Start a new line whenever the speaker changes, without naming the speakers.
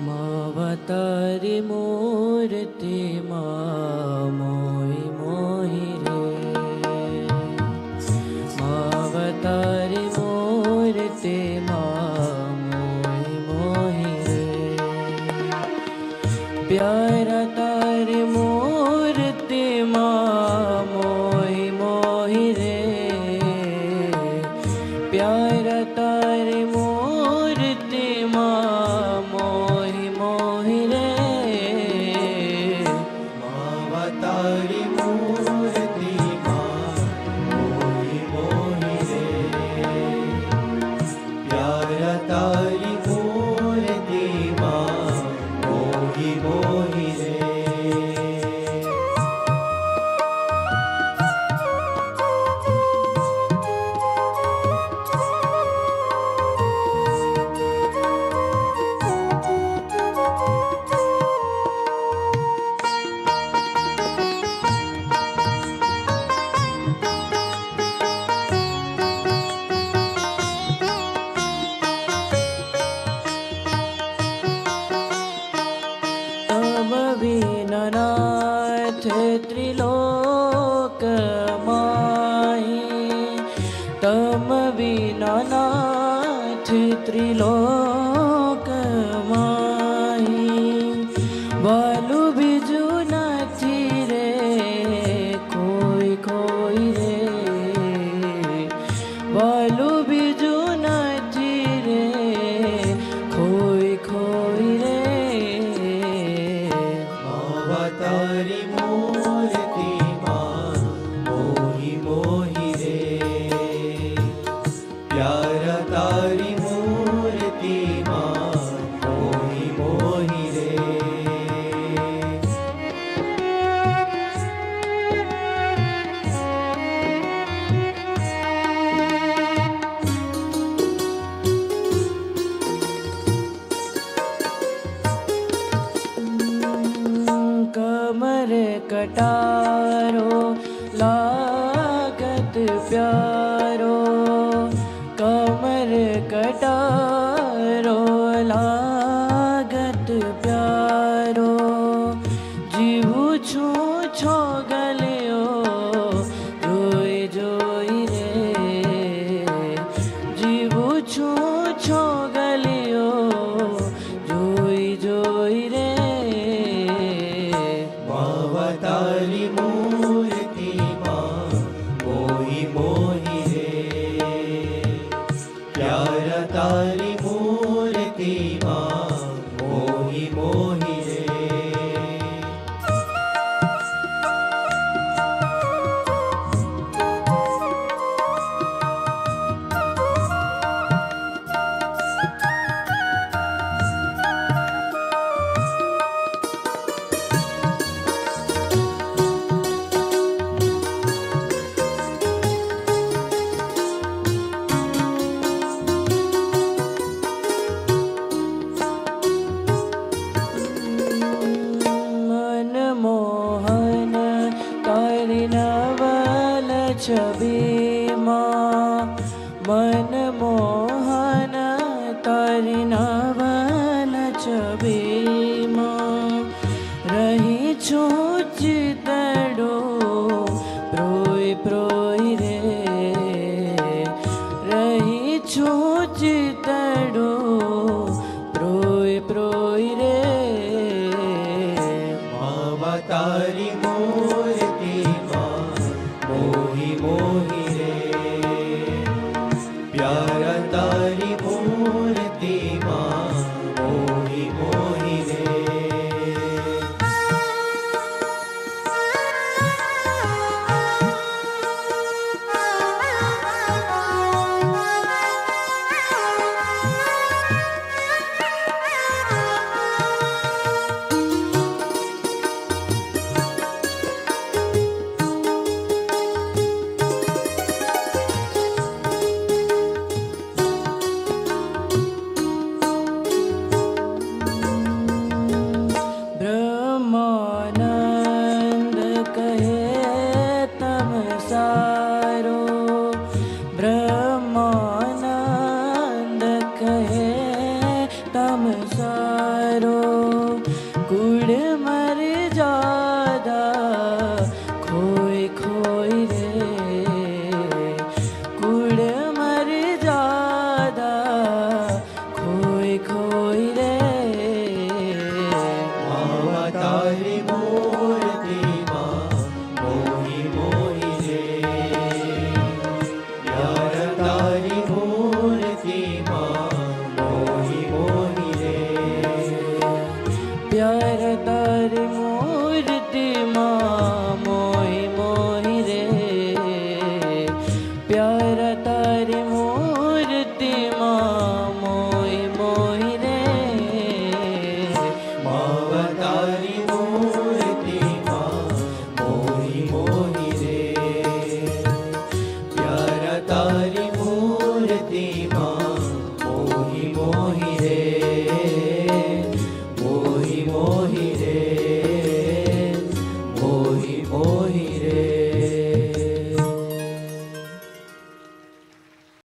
માવતારી મૂર્તિ મોહી મોહી રે, માવતારી મૂર્તિ મોહી મોહી રે, પ્યારા તારી મૂર્તિ મોહી મોહી રે, પ્યારા તારી મૂર્તિ મોહી મોહી રે,
માવતારી મૂર્તિ મોહી મોહી રે, પ્યારા તારી મૂર્તિ મોહી મોહી રે.
નાથ ત્રિલોક માહી, તમ વિના નાથ ત્રિલોક માહી, વાલું બીજું નથી રે કોઈ કોઈ રે, વાલું બીજું નથી રે કોઈ કોઈ રે,
માવતારી મૂર્તિ મોહી મોહી રે, પ્યારા તારી મૂર્તિ મોહી મોહી રે.
कमर कटारो लागत प्यारो, कमर कटारो लागत प्यारो, जीवू छूं छो गलियो जोई जोई रे, जीवू छूं छो गलियो जोई जोई रे,
માવતારી મૂર્તિ મોહી મોહી રે, પ્યારા તારી મૂર્તિ મોહી મોહી રે.
मनमोहन तारी नवल छविમાં, मनमोहन तारी नवल छविમાં, રહી છું ચિતડો પ્રોય પ્રોય રે, રહી છું ચિતડો પ્રોય પ્રોય રે,
માવતારી મૂર્તિ મોહી મોહી રે, પ્યારા
प्यारा तारी मूर्ति माँ मोही मोही रे
अवतारी मूर्ति माँ मोही मोही रे प्यारा तारी मूर्ति माँ मोही मोही रे मोही मोही रे